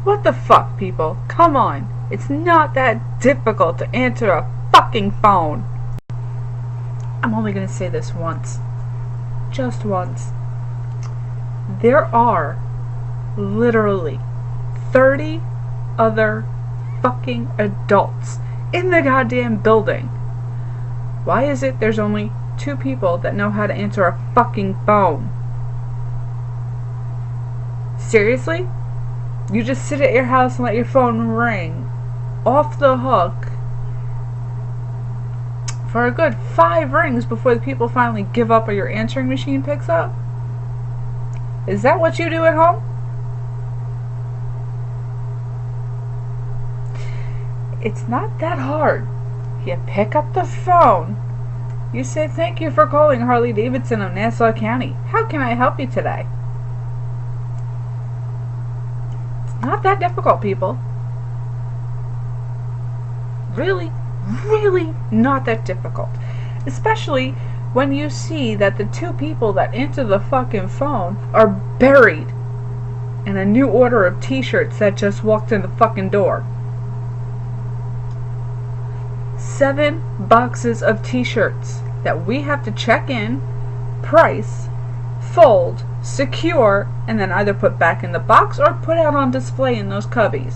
What the fuck, people? Come on. It's not that difficult to answer a fucking phone. I'm only gonna say this once. Just once. There are literally 30 other fucking adults in the goddamn building. Why is it there's only 2 people that know how to answer a fucking phone? Seriously? You just sit at your house and let your phone ring off the hook for a good 5 rings before the people finally give up or your answering machine picks up? Is that what you do at home? It's not that hard. You pick up the phone. You say, "Thank you for calling Harley Davidson of Nassau County. How can I help you today?" It's not that difficult, people. Really, really not that difficult. Especially when you see that the 2 people that answer the fucking phone are buried in a new order of t-shirts that just walked in the fucking door. 7 boxes of t-shirts that we have to check in, price, fold, secure, and then either put back in the box or put out on display in those cubbies.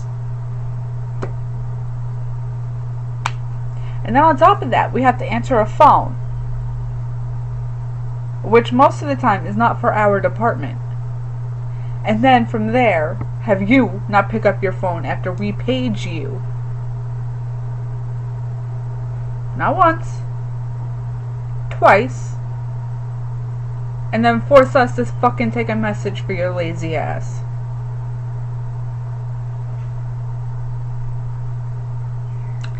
And then on top of that, we have to answer a phone, which most of the time is not for our department. And then from there, have you not pick up your phone after we page you. Not once, twice, and then force us to fucking take a message for your lazy ass.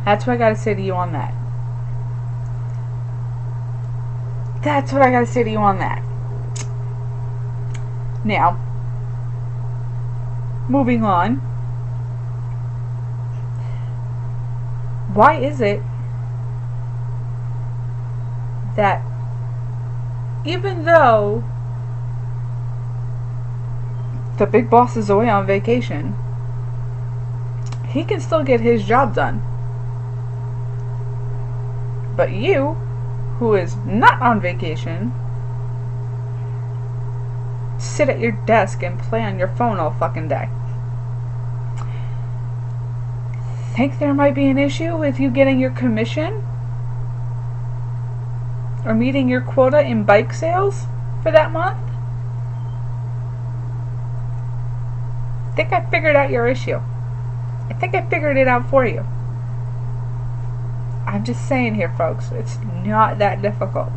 That's what I gotta say to you on that. That's what I gotta say to you on that. Now, moving on. Why is it that even though the big boss is away on vacation, he can still get his job done? But you, who is not on vacation, sit at your desk and play on your phone all fucking day. Think there might be an issue with you getting your commission? Or meeting your quota in bike sales for that month? I think I figured out your issue. I think I figured it out for you. I'm just saying here, folks, it's not that difficult.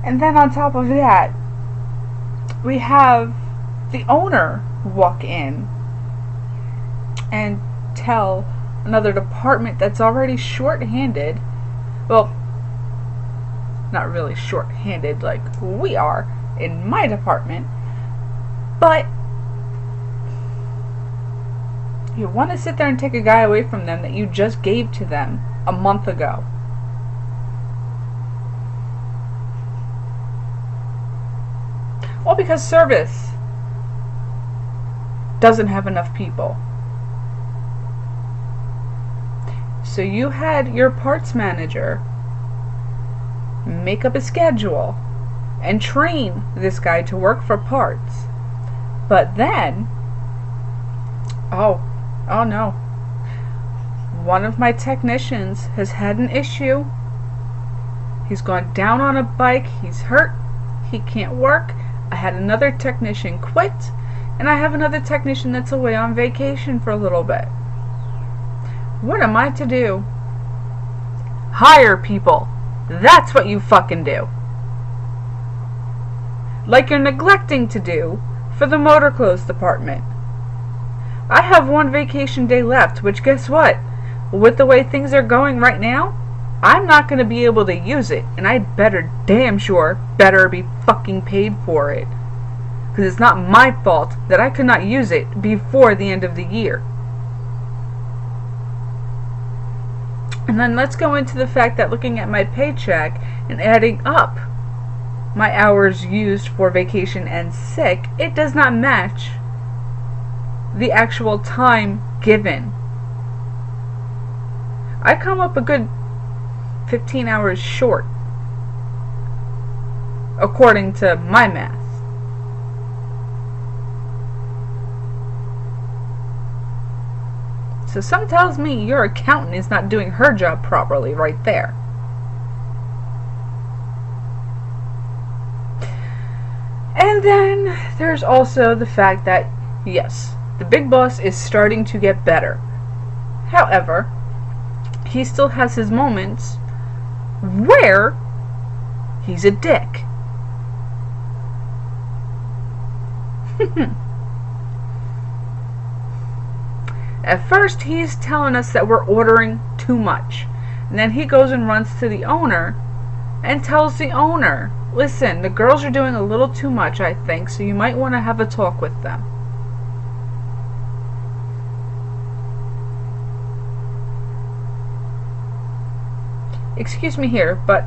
And then on top of that, we have the owner walk in and tell another department that's already short-handed, well, not really short-handed like we are in my department, but you want to sit there and take a guy away from them that you just gave to them a month ago. All because service doesn't have enough people. So you had your parts manager make up a schedule and train this guy to work for parts. But then, oh no. One of my technicians has had an issue. He's gone down on a bike. He's hurt. He can't work. I had another technician quit. And I have another technician that's away on vacation for a little bit. What am I to do? Hire people. That's what you fucking do. Like you're neglecting to do for the motor clothes department. I have 1 vacation day left, which guess what? With the way things are going right now, I'm not going to be able to use it, and I'd damn sure better be fucking paid for it. Because it's not my fault that I could not use it before the end of the year. And then let's go into the fact that looking at my paycheck and adding up my hours used for vacation and sick, it does not match the actual time given. I come up a good 15 hours short, according to my math. So something tells me your accountant is not doing her job properly right there. And then there's also the fact that, yes, the big boss is starting to get better. However, he still has his moments where he's a dick. At first, he's telling us that we're ordering too much. And then he goes and runs to the owner and tells the owner, listen, the girls are doing a little too much, I think, so you might want to have a talk with them. Excuse me here, but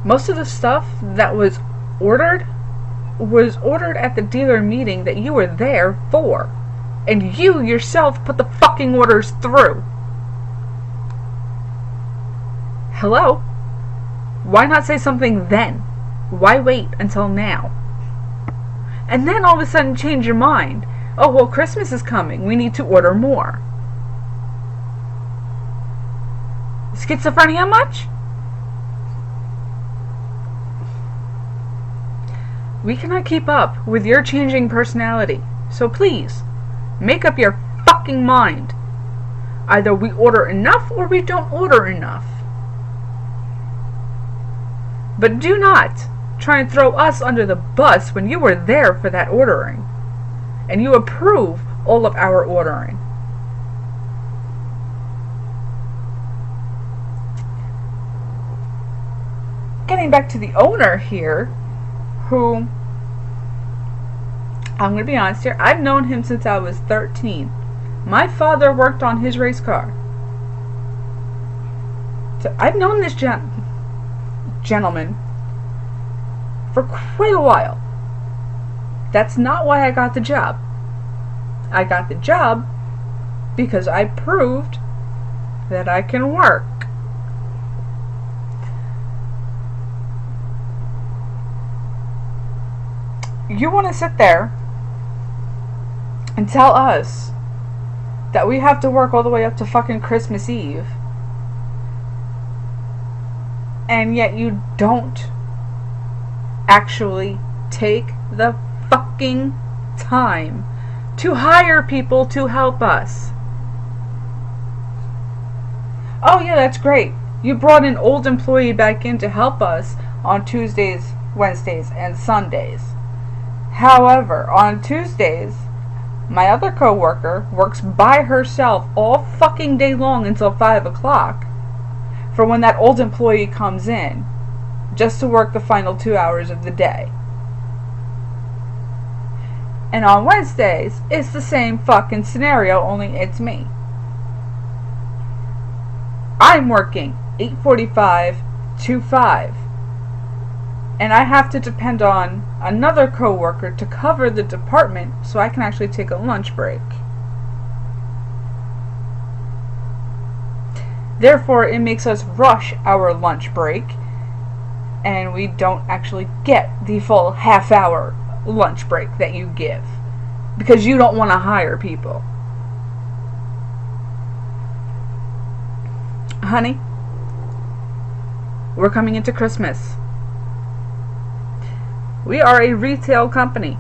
most of the stuff that was ordered at the dealer meeting that you were there for. And you yourself put the fucking orders through. Hello? Why not say something then? Why wait until now? And then all of a sudden change your mind. Oh, well, Christmas is coming. We need to order more. Schizophrenia much? We cannot keep up with your changing personality. So please, make up your fucking mind. Either we order enough or we don't order enough. But do not try and throw us under the bus when you were there for that ordering. And you approve all of our ordering. Getting back to the owner here, who, I'm going to be honest here, I've known him since I was 13. My father worked on his race car. So I've known this gentleman for quite a while. That's not why I got the job. I got the job because I proved that I can work. You want to sit there and tell us that we have to work all the way up to fucking Christmas Eve, and yet you don't actually take the fucking time to hire people to help us. Oh yeah, that's great. You brought an old employee back in to help us on Tuesdays, Wednesdays, and Sundays. However, on Tuesdays, my other coworker works by herself all fucking day long until 5 o'clock for when that old employee comes in, just to work the final 2 hours of the day. And on Wednesdays, it's the same fucking scenario, only it's me. I'm working 8:45 to 5. And I have to depend on another coworker to cover the department so I can actually take a lunch break. Therefore, it makes us rush our lunch break, and we don't actually get the full half-hour lunch break that you give, because you don't want to hire people. Honey, we're coming into Christmas. We are a retail company.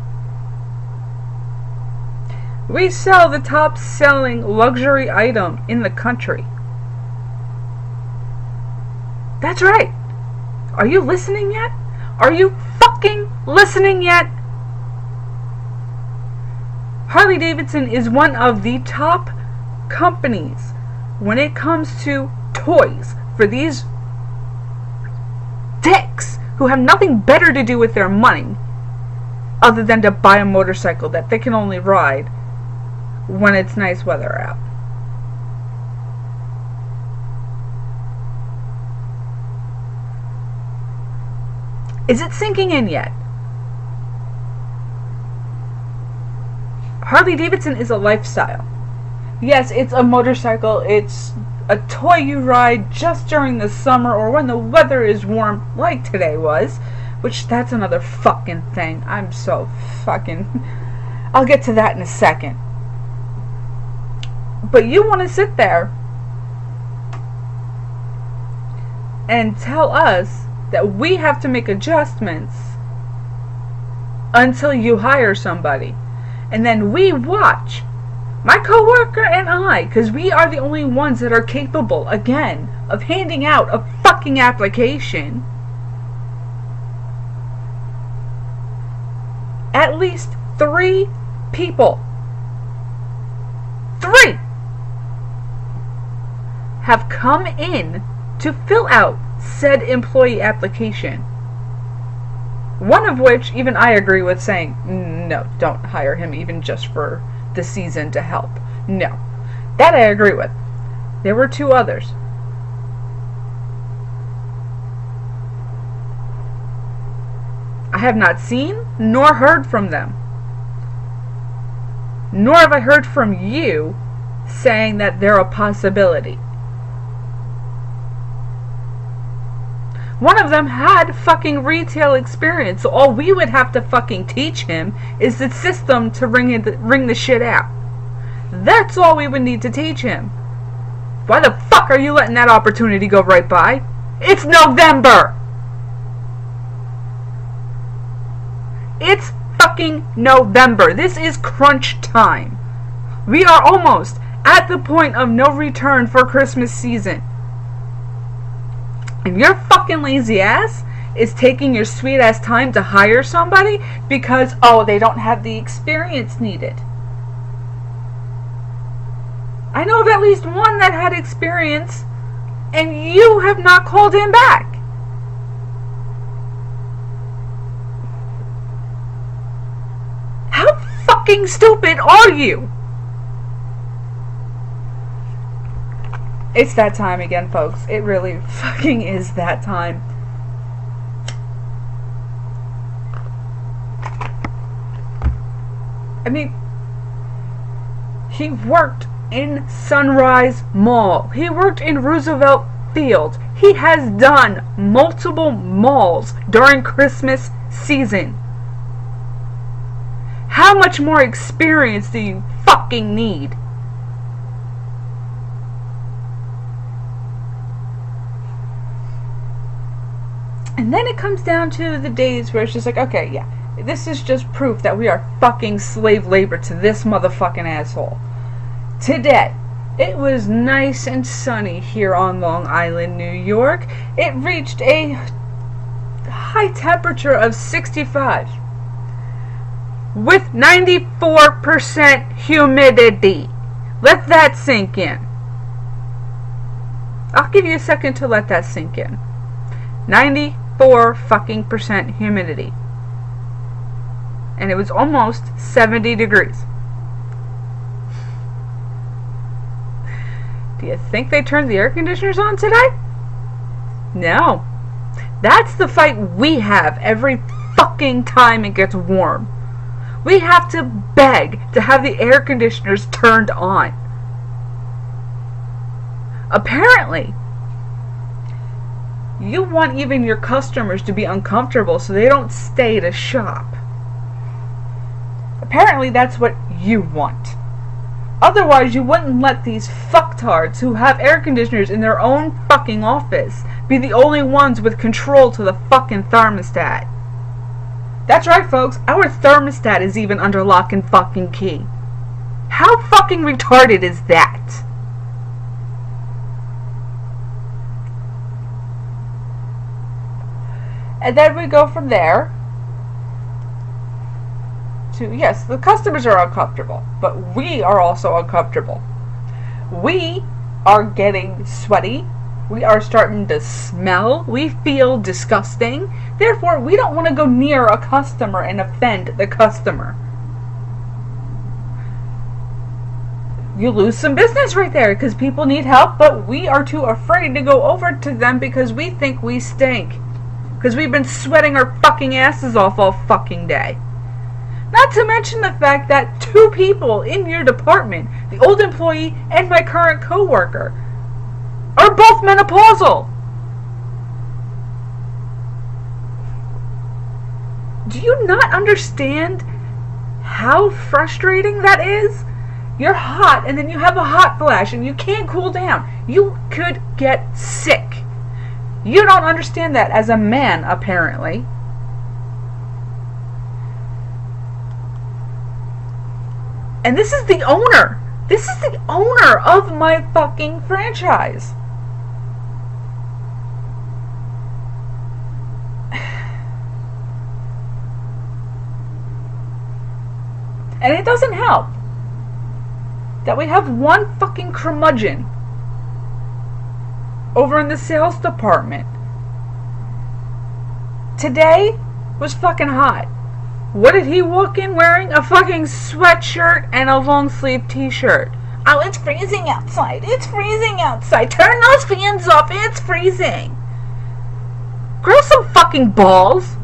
We sell the top selling luxury item in the country. That's right. Are you listening yet? Are you fucking listening yet? Harley-Davidson is one of the top companies when it comes to toys for these dicks who have nothing better to do with their money other than to buy a motorcycle that they can only ride when it's nice weather out. Is it sinking in yet? Harley Davidson is a lifestyle. Yes, it's a motorcycle. It's a toy you ride just during the summer or when the weather is warm, like today was. Which, that's another fucking thing. I'm so fucking... I'll get to that in a second. But you want to sit there and tell us that we have to make adjustments until you hire somebody. And then we watch, my coworker and I, because we are the only ones that are capable, again, of handing out a fucking application. At least 3 people, 3, have come in to fill out said employee application. One of which even I agree with, saying, no, don't hire him even just for the season to help. No. That I agree with. There were 2 others. I have not seen nor heard from them. Nor have I heard from you saying that they're a possibility. One of them had fucking retail experience, so all we would have to fucking teach him is the system to ring the shit out. That's all we would need to teach him. Why the fuck are you letting that opportunity go right by? It's November! It's fucking November. This is crunch time. We are almost at the point of no return for Christmas season. And your fucking lazy ass is taking your sweet ass time to hire somebody because, oh, they don't have the experience needed. I know of at least one that had experience, and you have not called him back. How fucking stupid are you? It's that time again, folks. It really fucking is that time. I mean, he worked in Sunrise Mall. He worked in Roosevelt Field. He has done multiple malls during Christmas season. How much more experience do you fucking need? And then it comes down to the days where it's just like, okay, yeah, this is just proof that we are fucking slave labor to this motherfucking asshole. Today, it was nice and sunny here on Long Island, New York. It reached a high temperature of 65 with 94% humidity. Let that sink in. I'll give you a second to let that sink in. 94 fucking percent humidity. And it was almost 70 degrees. Do you think they turned the air conditioners on today? No. That's the fight we have every fucking time it gets warm. We have to beg to have the air conditioners turned on. Apparently, you want even your customers to be uncomfortable so they don't stay to shop. Apparently, that's what you want. Otherwise, you wouldn't let these fucktards who have air conditioners in their own fucking office be the only ones with control to the fucking thermostat. That's right, folks. Our thermostat is even under lock and fucking key. How fucking retarded is that? And then we go from there to, yes, the customers are uncomfortable, but we are also uncomfortable. We are getting sweaty. We are starting to smell. We feel disgusting. Therefore, we don't want to go near a customer and offend the customer. You lose some business right there because people need help, but we are too afraid to go over to them because we think we stink. Because we've been sweating our fucking asses off all fucking day. Not to mention the fact that 2 people in your department, the old employee and my current coworker, are both menopausal. Do you not understand how frustrating that is? You're hot and then you have a hot flash and you can't cool down. You could get sick. You don't understand that as a man, apparently. And this is the owner. This is the owner of my fucking franchise. And it doesn't help that we have one fucking curmudgeon over in the sales department. Today was fucking hot. What did he walk in wearing? A fucking sweatshirt and a long sleeve t-shirt. Oh, it's freezing outside. It's freezing outside. Turn those fans off. It's freezing. Grow some fucking balls.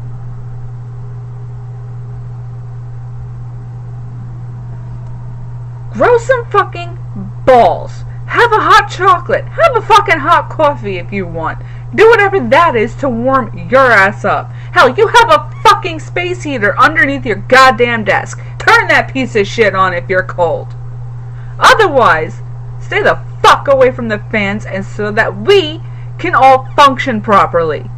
Grow some fucking balls. Have a hot chocolate. Have a fucking hot coffee if you want. Do whatever that is to warm your ass up. Hell, you have a fucking space heater underneath your goddamn desk. Turn that piece of shit on if you're cold. Otherwise, stay the fuck away from the fans and so that we can all function properly.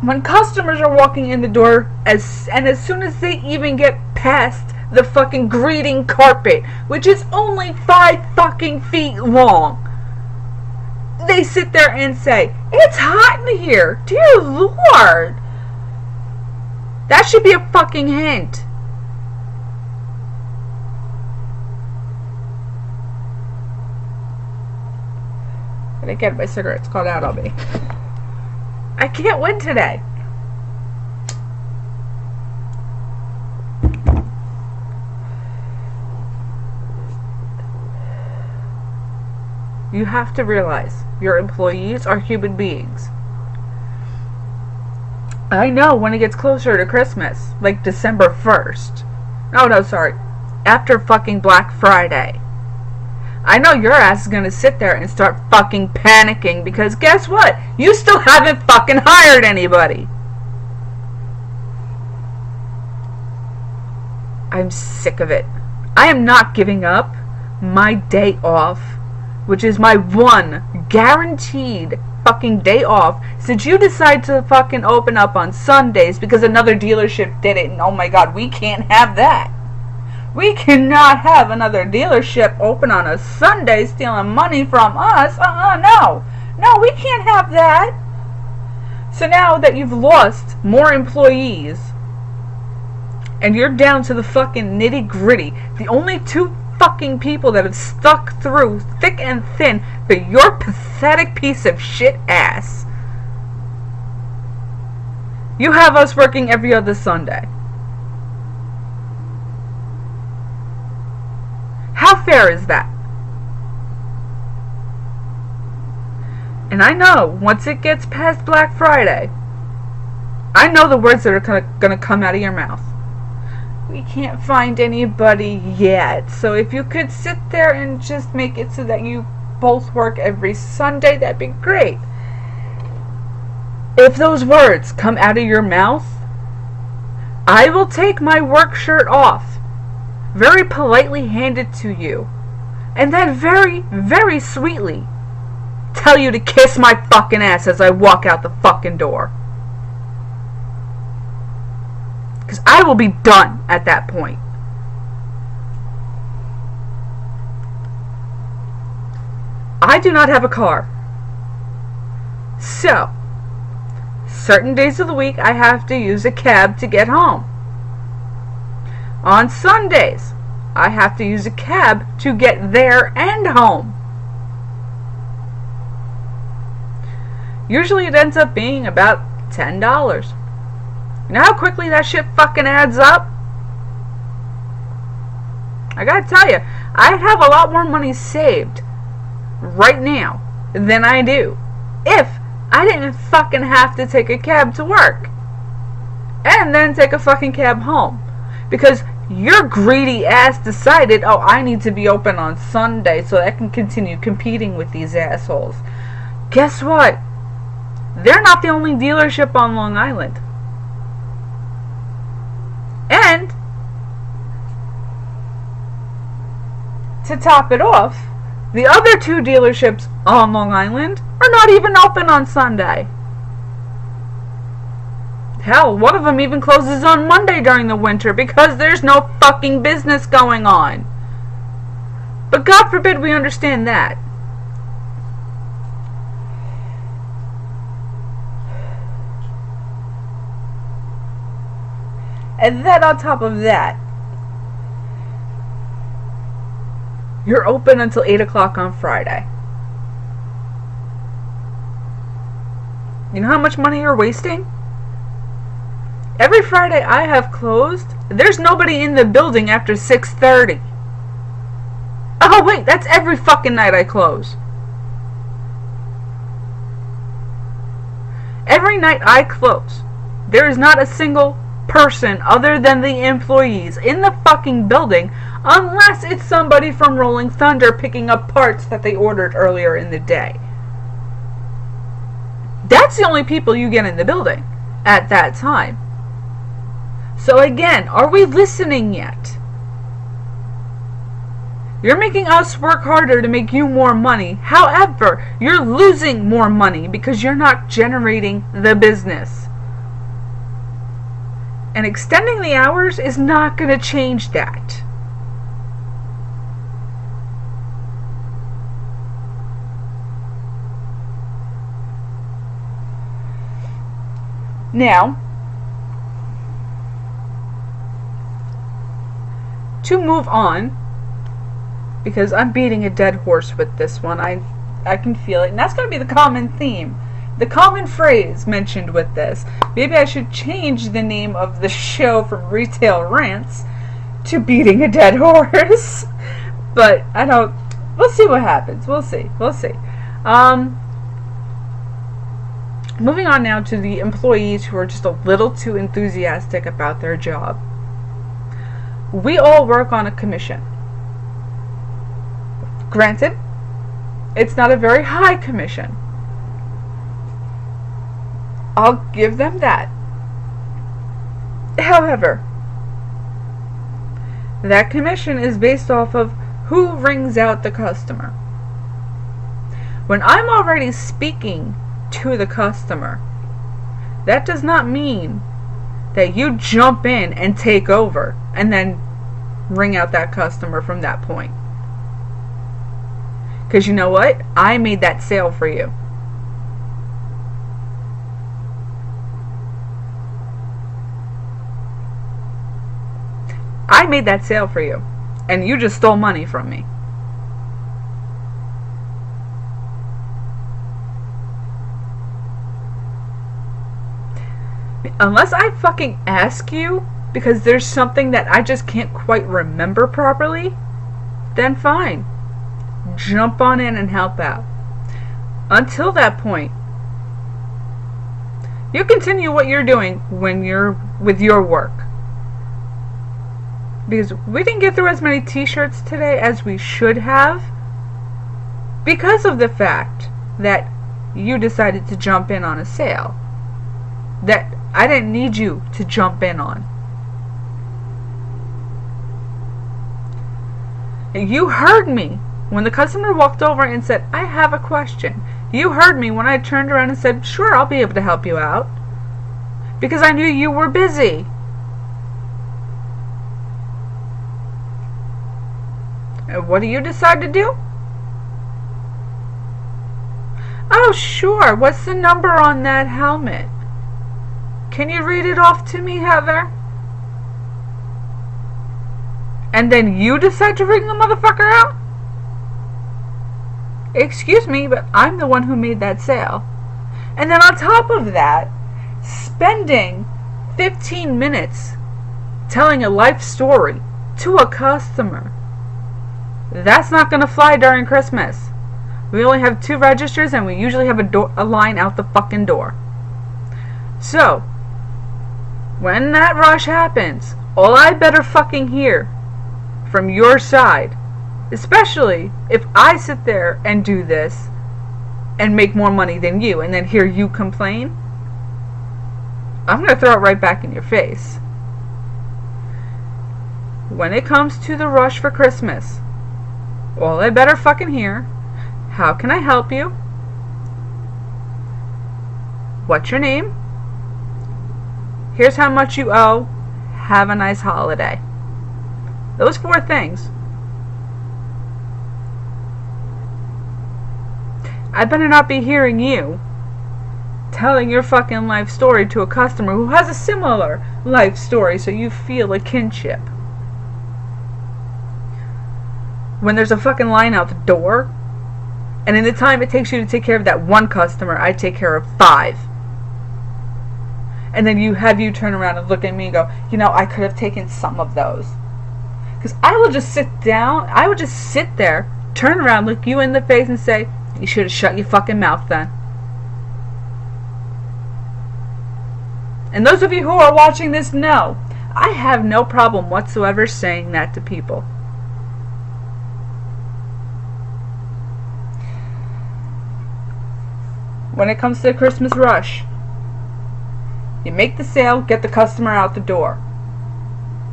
When customers are walking in the door, as soon as they even get past the fucking greeting carpet, which is only 5 fucking feet long, they sit there and say, "It's hot in here. Dear Lord." That should be a fucking hint. And again, my cigarette's caught out on me. I can't win today. You have to realize your employees are human beings. I know when it gets closer to Christmas, like December 1st. No, sorry. After fucking Black Friday. I know your ass is gonna sit there and start fucking panicking because guess what? You still haven't fucking hired anybody. I'm sick of it. I am not giving up my day off, which is my one guaranteed fucking day off, since you decide to fucking open up on Sundays because another dealership did it, and oh my god, we can't have that. We cannot have another dealership open on a Sunday stealing money from us. No, we can't have that. So now that you've lost more employees and you're down to the fucking nitty gritty, the only 2 fucking people that have stuck through thick and thin for your pathetic piece of shit ass. You have us working every other Sunday. How fair is that? And I know once it gets past Black Friday, I know the words that are gonna come out of your mouth. We can't find anybody yet. So if you could sit there and just make it so that you both work every Sunday, that'd be great. If those words come out of your mouth, I will take my work shirt off, very politely hand it to you, and then very, very sweetly tell you to kiss my fucking ass as I walk out the fucking door. Because I will be done at that point. I do not have a car. So, certain days of the week I have to use a cab to get home. On Sundays, I have to use a cab to get there and home. Usually it ends up being about $10. You know how quickly that shit fucking adds up? I gotta tell you, I'd have a lot more money saved right now than I do if I didn't fucking have to take a cab to work. and then take a fucking cab home. Because your greedy ass decided, oh, I need to be open on Sunday so I can continue competing with these assholes. Guess what? They're not the only dealership on Long Island. And to top it off, the other 2 dealerships on Long Island are not even open on Sunday. Hell, one of them even closes on Monday during the winter because there's no fucking business going on. But God forbid we understand that. And then on top of that, you're open until 8 o'clock on Friday. You know how much money you're wasting? Every Friday I have closed, there's nobody in the building after 6:30. Oh wait, that's every fucking night I close. Every night I close, there is not a single person other than the employees in the fucking building, unless it's somebody from Rolling Thunder picking up parts that they ordered earlier in the day. That's the only people you get in the building at that time. So again, are we listening yet? You're making us work harder to make you more money. However, you're losing more money because you're not generating the business. And extending the hours is not going to change that. Now, to move on, because I'm beating a dead horse with this one, I can feel it, and that's going to be the common theme, the common phrase mentioned with this. Maybe I should change the name of the show from Retail Rants to Beating a Dead Horse. But I don't, we'll see what happens. We'll see. Moving on now to the employees who are just a little too enthusiastic about their job. We all work on a commission. Granted, it's not a very high commission. I'll give them that. However, that commission is based off of who rings out the customer. When I'm already speaking to the customer, that does not mean that you jump in and take over and then ring out that customer from that point. Because you know what? I made that sale for you. I made that sale for you, and you just stole money from me. Unless I fucking ask you because there's something that I just can't quite remember properly, then fine. Jump on in and help out. Until that point, you continue what you're doing when you're with your work. Because we didn't get through as many t-shirts today as we should have because of the fact that you decided to jump in on a sale that I didn't need you to jump in on. You heard me when the customer walked over and said, I have a question. You heard me when I turned around and said, sure, I'll be able to help you out. Because I knew you were busy. And what do you decide to do? Oh, sure. What's the number on that helmet? Can you read it off to me, Heather? And then you decide to ring the motherfucker out? Excuse me, but I'm the one who made that sale. And then on top of that, spending 15 minutes telling a life story to a customer. That's not going to fly during Christmas. We only have 2 registers and we usually have a line out the fucking door. So, when that rush happens, all I better fucking hear from your side, especially if I sit there and do this and make more money than you and then hear you complain, I'm going to throw it right back in your face. When it comes to the rush for Christmas, all I better fucking hear, how can I help you? What's your name? Here's how much you owe. Have a nice holiday. Those 4 things. I better not be hearing you telling your fucking life story to a customer who has a similar life story, so you feel a kinship. When there's a fucking line out the door, and in the time it takes you to take care of that one customer, I take care of 5. And then you turn around and look at me and go, I could have taken some of those. Because I will just sit there, turn around, look you in the face and say, you should have shut your fucking mouth then. And those of you who are watching this know, I have no problem whatsoever saying that to people. When it comes to the Christmas rush, you make the sale, get the customer out the door.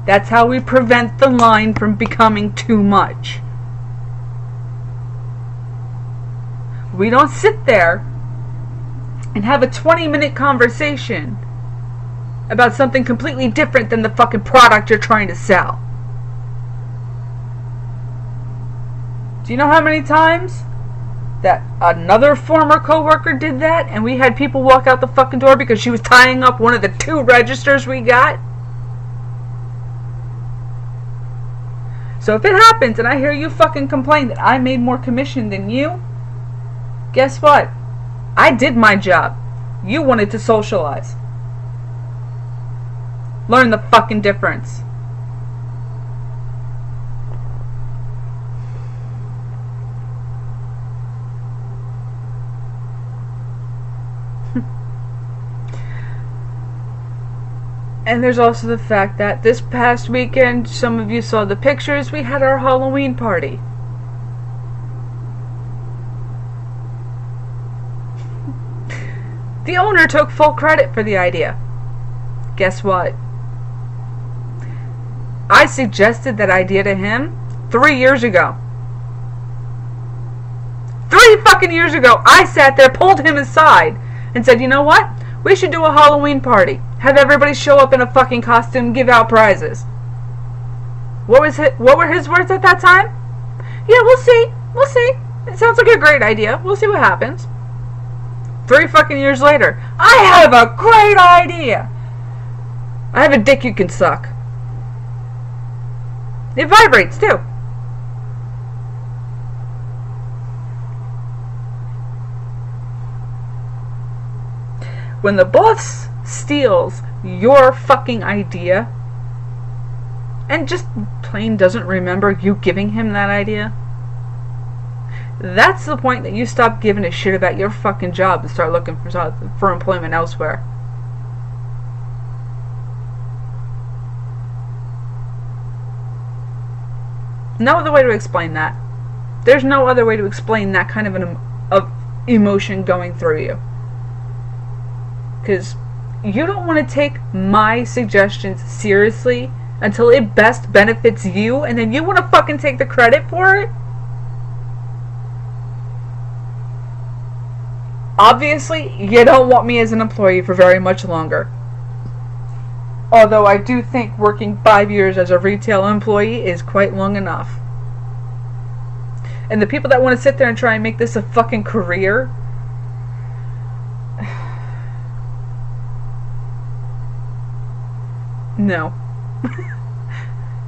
That's how we prevent the line from becoming too much. We don't sit there and have a 20-minute conversation about something completely different than the fucking product you're trying to sell. Do you know how many times that another former coworker did that and we had people walk out the fucking door because she was tying up one of the 2 registers we got? So if it happens and I hear you fucking complain that I made more commission than you, guess what? I did my job. You wanted to socialize. Learn the fucking difference. And there's also the fact that this past weekend, some of you saw the pictures, we had our Halloween party. The owner took full credit for the idea. Guess what? I suggested that idea to him 3 years ago. 3 fucking years ago, I sat there, pulled him aside, and said, you know what? We should do a Halloween party. Have everybody show up in a fucking costume, give out prizes. What were his words at that time? Yeah, we'll see. We'll see. It sounds like a great idea. We'll see what happens. 3 fucking years later, I have a great idea. I have a dick you can suck. It vibrates too. When the boss steals your fucking idea and just plain doesn't remember you giving him that idea, that's the point that you stop giving a shit about your fucking job and start looking for employment elsewhere. No other way to explain that. There's no other way to explain that kind of emotion going through you. Because you don't want to take my suggestions seriously until it best benefits you, and then you want to fucking take the credit for it? Obviously, you don't want me as an employee for very much longer. Although I do think working 5 years as a retail employee is quite long enough. And the people that want to sit there and try and make this a fucking career, no.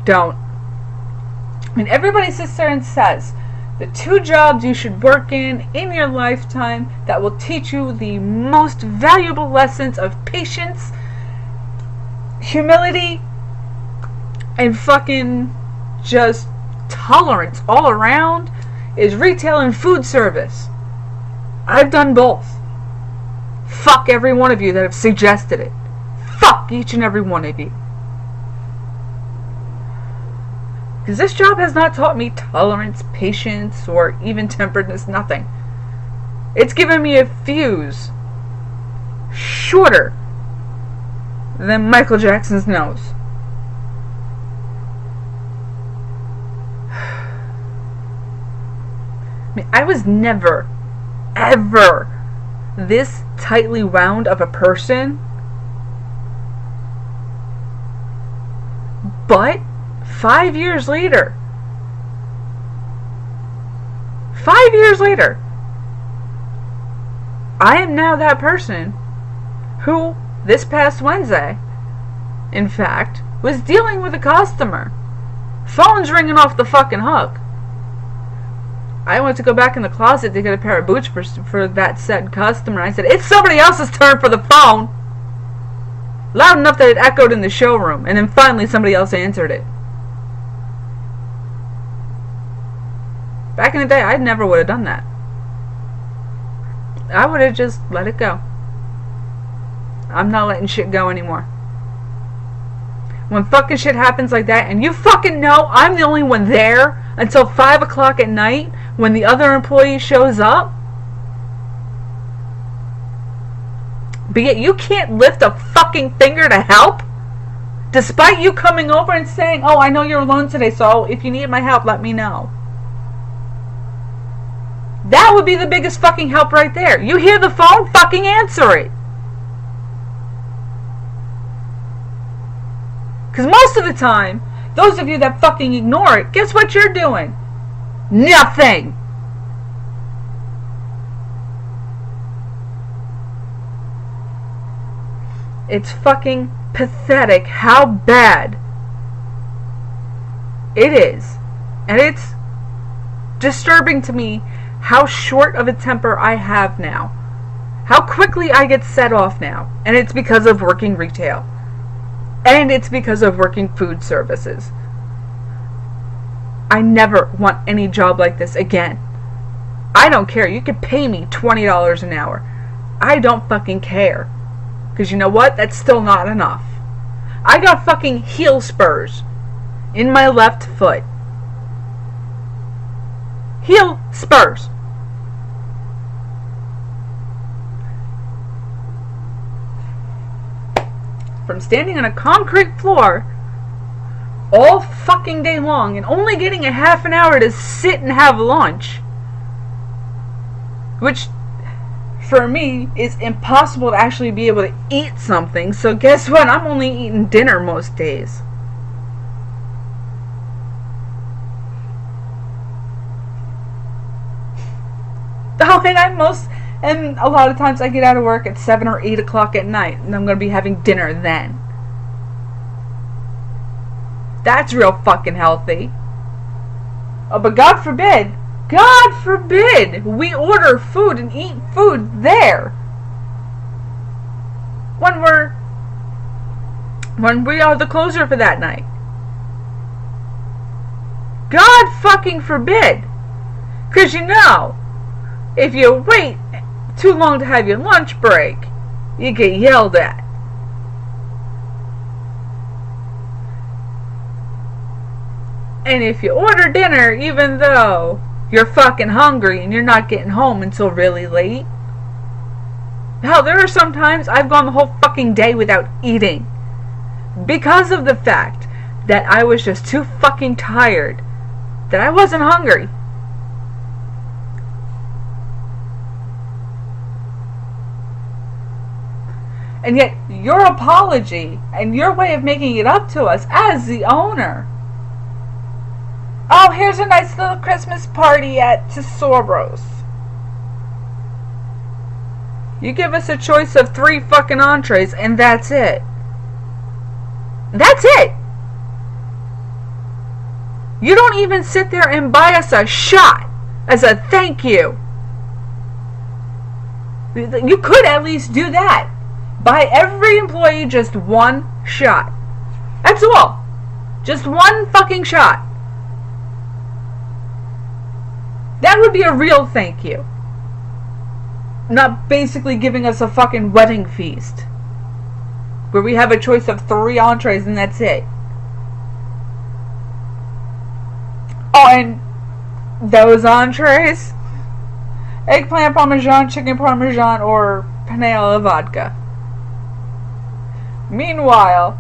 Don't. I mean, everybody sits there and says the 2 jobs you should work in your lifetime that will teach you the most valuable lessons of patience, humility, and fucking just tolerance all around is retail and food service. I've done both. Fuck every one of you that have suggested it. Fuck fuck each and every one of you. Because this job has not taught me tolerance, patience, or even-temperedness, nothing. It's given me a fuse shorter than Michael Jackson's nose. I mean, I was never, ever this tightly wound of a person. But 5 years later, 5 years later, I am now that person who, this past Wednesday, in fact, was dealing with a customer. Phone's ringing off the fucking hook. I went to go back in the closet to get a pair of boots for that said customer. I said, it's somebody else's turn for the phone. Loud enough that it echoed in the showroom. And then finally somebody else answered it. Back in the day, I never would have done that. I would have just let it go. I'm not letting shit go anymore. When fucking shit happens like that, and you fucking know I'm the only one there until 5 o'clock at night when the other employee shows up, but yet you can't lift a fucking finger to help, despite you coming over and saying, oh, I know you're alone today, so if you need my help, let me know. That would be the biggest fucking help right there. You hear the phone, fucking answer it. Because most of the time, those of you that fucking ignore it, guess what you're doing? Nothing. It's fucking pathetic how bad it is. And it's disturbing to me how short of a temper I have now. How quickly I get set off now. And it's because of working retail. And it's because of working food services. I never want any job like this again. I don't care. You could pay me $20 an hour. I don't fucking care. Because you know what? That's still not enough. I got fucking heel spurs in my left foot. Heel spurs. From standing on a concrete floor all fucking day long and only getting a half an hour to sit and have lunch, which for me is impossible to actually be able to eat something. So guess what? I'm only eating dinner most days. Oh, and a lot of times I get out of work at 7 or 8 o'clock at night, and I'm going to be having dinner then. That's real fucking healthy. Oh, but God forbid, we order food and eat food there. When we are the closer for that night. God fucking forbid. Because you know, if you wait too long to have your lunch break, you get yelled at. And if you order dinner, even though you're fucking hungry and you're not getting home until really late, hell, there are some times I've gone the whole fucking day without eating because of the fact that I was just too fucking tired, that I wasn't hungry. And yet, your apology and your way of making it up to us as the owner. Oh, here's a nice little Christmas party at Tesoro's. You give us a choice of 3 fucking entrees, and that's it. That's it. You don't even sit there and buy us a shot as a thank you. You could at least do that. Buy every employee just 1 shot. That's all. Just 1 fucking shot. That would be a real thank you. Not basically giving us a fucking wedding feast. where we have a choice of 3 entrees and that's it. Oh, and those entrees, eggplant parmesan, chicken parmesan, or penne alla vodka. Meanwhile,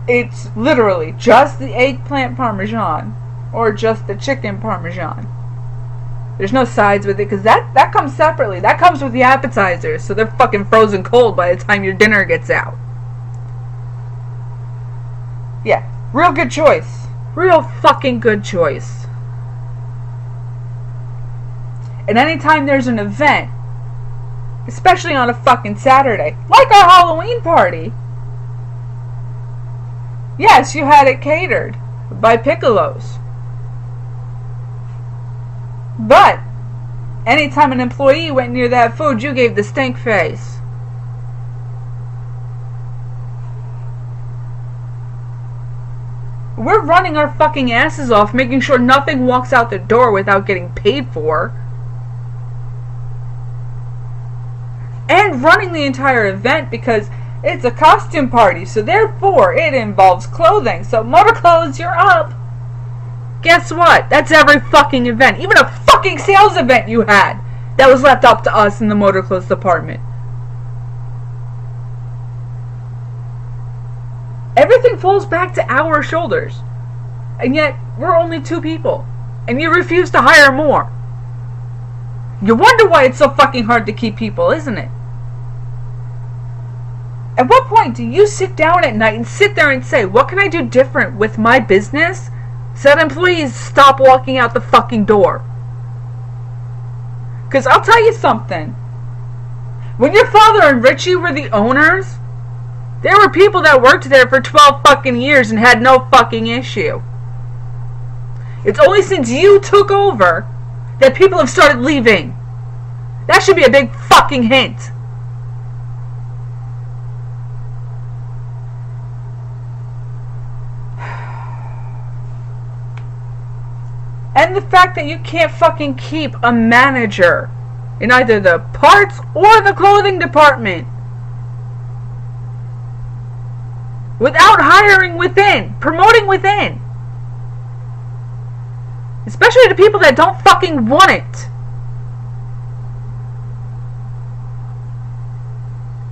it's literally just the eggplant parmesan or just the chicken parmesan. There's no sides with it because that comes separately. That comes with the appetizers, so they're fucking frozen cold by the time your dinner gets out. Yeah, real good choice. Real fucking good choice. And anytime there's an event, especially on a fucking Saturday, like our Halloween party, yes, you had it catered by Piccolos. But anytime an employee went near that food, you gave the stink face. We're running our fucking asses off, making sure nothing walks out the door without getting paid for. And running the entire event because it's a costume party, so therefore it involves clothing. So motor clothes, you're up. Guess what? That's every fucking event. Even a fucking sales event you had that was left up to us in the motor clothes department. Everything falls back to our shoulders. And yet, we're only 2 people. And you refuse to hire more. You wonder why it's so fucking hard to keep people, isn't it? At what point do you sit down at night and sit there and say, what can I do different with my business so that employees stop walking out the fucking door? Because I'll tell you something. When your father and Richie were the owners, there were people that worked there for 12 fucking years and had no fucking issue. It's only since you took over that people have started leaving. That should be a big fucking hint. And the fact that you can't fucking keep a manager in either the parts or the clothing department without hiring within, promoting within. Especially to people that don't fucking want it.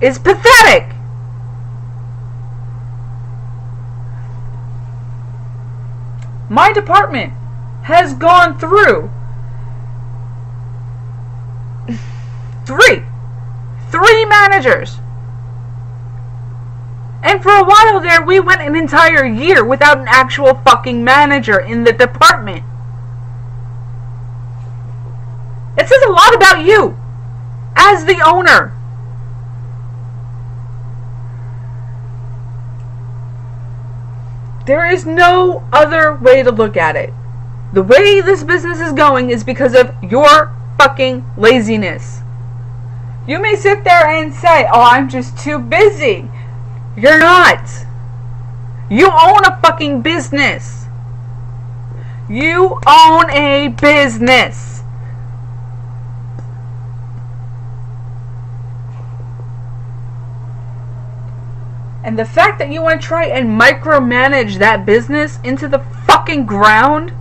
It's pathetic. My department has gone through three managers. And for a while there, we went an entire year without an actual fucking manager in the department. It says a lot about you as the owner. There is no other way to look at it. The way this business is going is because of your fucking laziness. You may sit there and say, oh, I'm just too busy. You're not. You own a fucking business. You own a business. And the fact that you want to try and micromanage that business into the fucking ground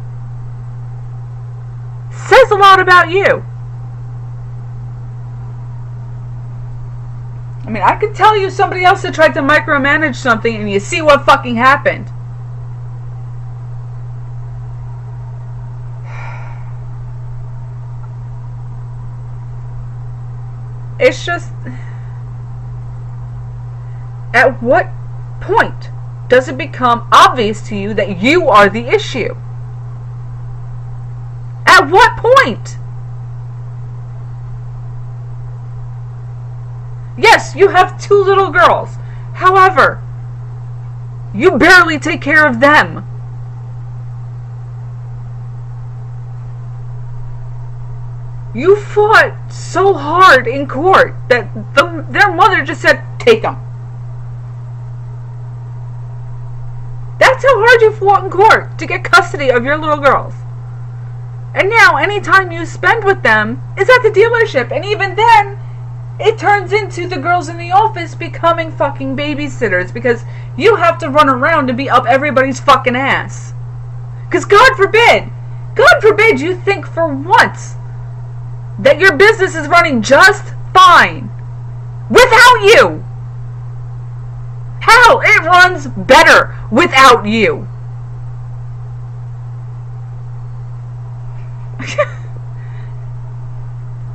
says a lot about you. I mean, I could tell you somebody else that tried to micromanage something and you see what fucking happened. It's just... At what point does it become obvious to you that you are the issue? At what point? Yes, you have 2 little girls. However, you barely take care of them. You fought so hard in court that their mother just said, take them. That's how hard you fought in court to get custody of your little girls. And now, any time you spend with them is at the dealership. And even then, it turns into the girls in the office becoming fucking babysitters because you have to run around and be up everybody's fucking ass. Because God forbid you think for once that your business is running just fine without you. Hell, it runs better without you.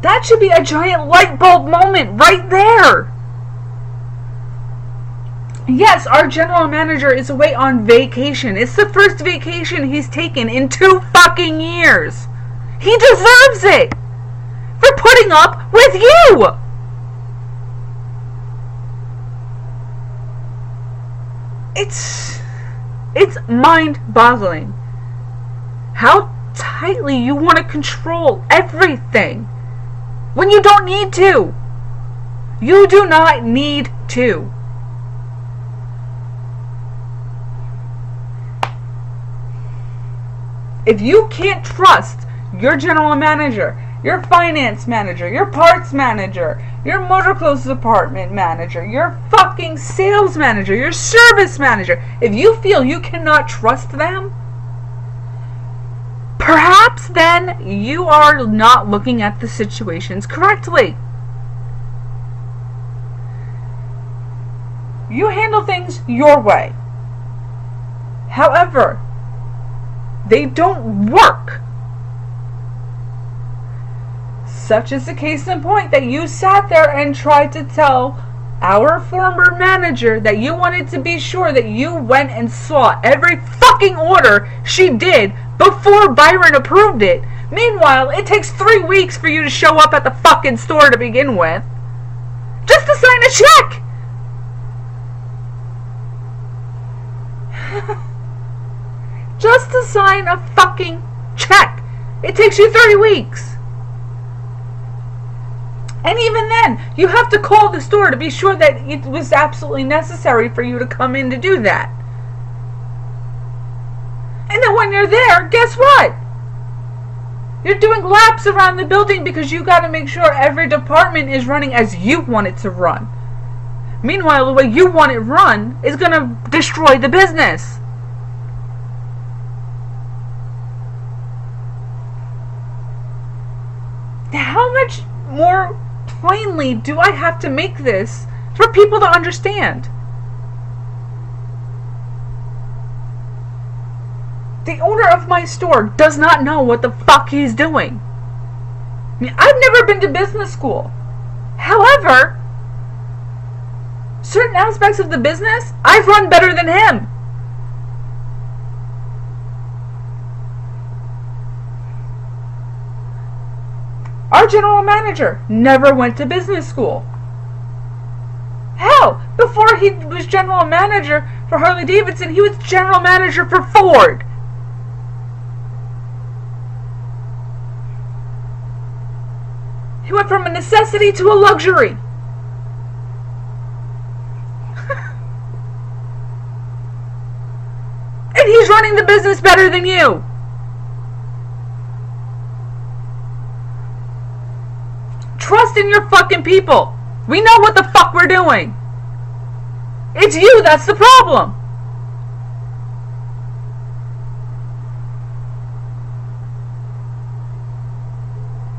That should be a giant light bulb moment right there. Yes, our general manager is away on vacation. It's the first vacation he's taken in 2 fucking years. He deserves it for putting up with you. It's mind-boggling how tightly you want to control everything when you don't need to. You do not need to. If you can't trust your general manager, your finance manager, your parts manager, your motor clothes department manager, your fucking sales manager, your service manager, if you feel you cannot trust them, perhaps then you are not looking at the situations correctly. You handle things your way. However, they don't work. Such is the case in point that you sat there and tried to tell our former manager that you wanted to be sure that you went and saw every fucking order she did before Byron approved it. Meanwhile, it takes 3 weeks for you to show up at the fucking store to begin with. Just to sign a check! Just to sign a fucking check. It takes you 30 weeks. And even then, you have to call the store to be sure that it was absolutely necessary for you to come in to do that. And then when you're there, guess what? You're doing laps around the building because you got to make sure every department is running as you want it to run. Meanwhile, the way you want it run is going to destroy the business. How much more plainly do I have to make this for people to understand? The owner of my store does not know what the fuck he's doing. I mean, I've never been to business school. However, certain aspects of the business, I've run better than him. Our general manager never went to business school. Hell, before he was general manager for Harley Davidson, he was general manager for Ford. He went from a necessity to a luxury. And he's running the business better than you. Trust in your fucking people. We know what the fuck we're doing. It's you that's the problem.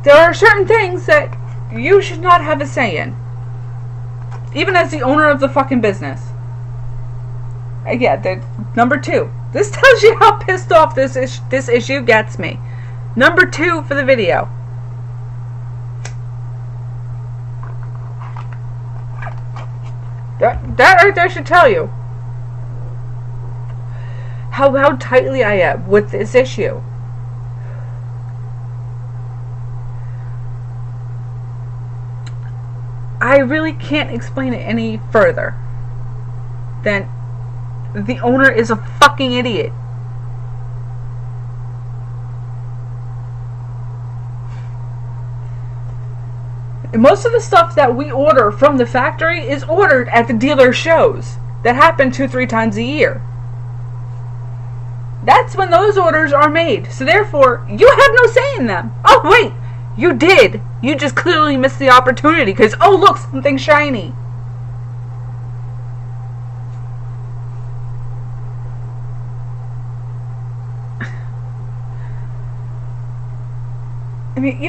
There are certain things that you should not have a say in. Even as the owner of the fucking business. Yeah, number 2. This tells you how pissed off this issue gets me. Number 2 for the video. That right there should tell you how tightly I am with this issue. I really can't explain it any further than the owner is a fucking idiot. And most of the stuff that we order from the factory is ordered at the dealer shows that happen 2-3 times a year. That's when those orders are made. So therefore, you have no say in them. Oh wait, You did. You just clearly missed the opportunity because, oh, look, something shiny. I mean,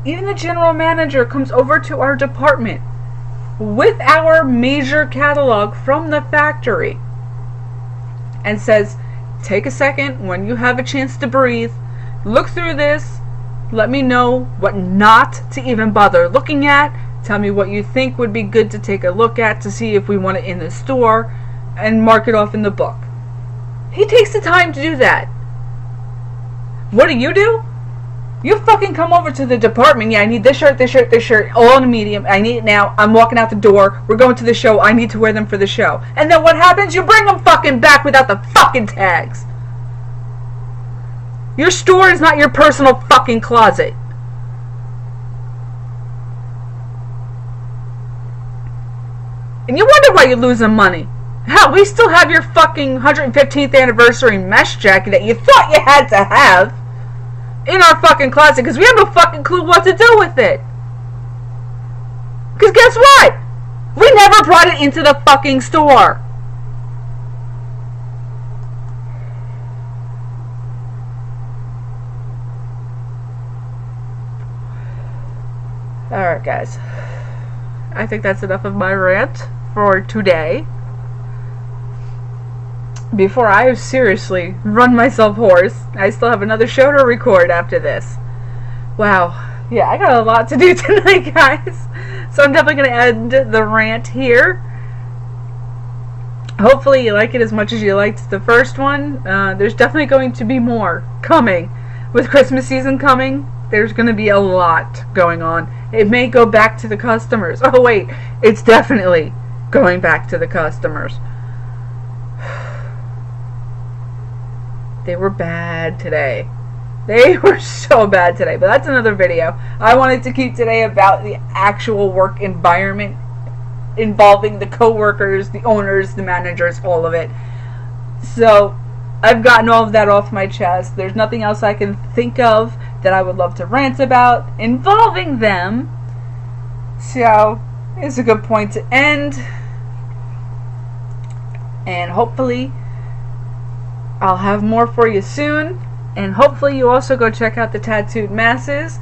even the general manager comes over to our department with our major catalog from the factory and says, take a second when you have a chance to breathe, look through this, let me know what not to even bother looking at, tell me what you think would be good to take a look at to see if we want it in the store, and mark it off in the book. He takes the time to do that. What do? You fucking come over to the department. Yeah, I need this shirt, this shirt, this shirt, all in a medium. I need it now. I'm walking out the door. We're going to the show. I need to wear them for the show. And then what happens? You bring them fucking back without the fucking tags. Your store is not your personal fucking closet. And you wonder why you're losing money. Hell, we still have your fucking 115th anniversary mesh jacket that you thought you had to have in our fucking closet because we have no fucking clue what to do with it. Because guess what? We never brought it into the fucking store. Alright, guys. I think that's enough of my rant for today. Before I seriously run myself hoarse, I still have another show to record after this. Wow. Yeah, I got a lot to do tonight, guys. So I'm definitely going to end the rant here. Hopefully you like it as much as you liked the first one. There's definitely going to be more coming. With Christmas season coming, there's going to be a lot going on. It may go back to the customers. Oh wait, it's definitely going back to the customers. They were bad today. They were so bad today. But that's another video. I wanted to keep today about the actual work environment involving the co-workers, the owners, the managers, all of it. So I've gotten all of that off my chest. There's nothing else I can think of that I would love to rant about involving them. So it's a good point to end. And hopefully I'll have more for you soon, and hopefully you also go check out the Tattooed Masses.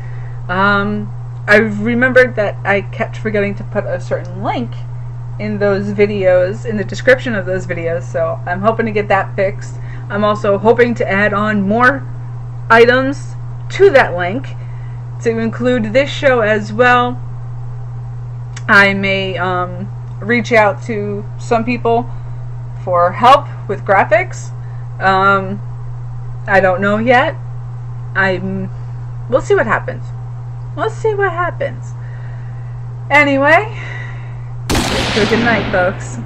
I remembered that I kept forgetting to put a certain link in those videos, in the description of those videos, so I'm hoping to get that fixed. I'm also hoping to add on more items to that link to include this show as well. I may reach out to some people for help with graphics. I don't know yet. We'll see what happens. We'll see what happens. Anyway, so good night, folks.